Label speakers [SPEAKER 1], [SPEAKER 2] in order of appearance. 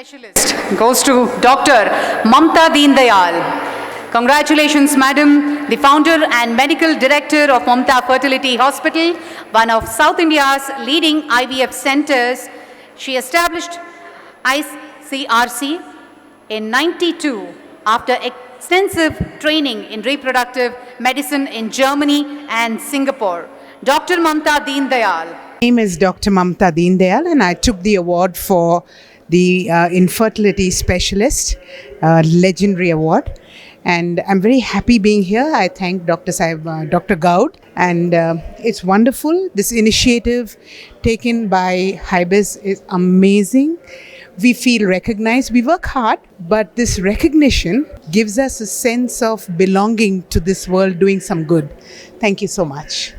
[SPEAKER 1] Specialist goes to Dr. Mamata Deen Dayal. Congratulations, Madam, the founder and medical director of Mamata Fertility Hospital, one of South India's leading IVF centers. She established ICRC in '92 after extensive training in reproductive medicine in Germany and Singapore. Dr. Mamata Deen Dayal.
[SPEAKER 2] My name is Dr. Mamata Deen Dayal, and I took the award for the Infertility Specialist, legendary award. And I'm very happy being here. I thank Dr. Gaud, and it's wonderful. This initiative taken by Hybiz is amazing. We feel recognized. We work hard, but this recognition gives us a sense of belonging to this world, doing some good. Thank you so much.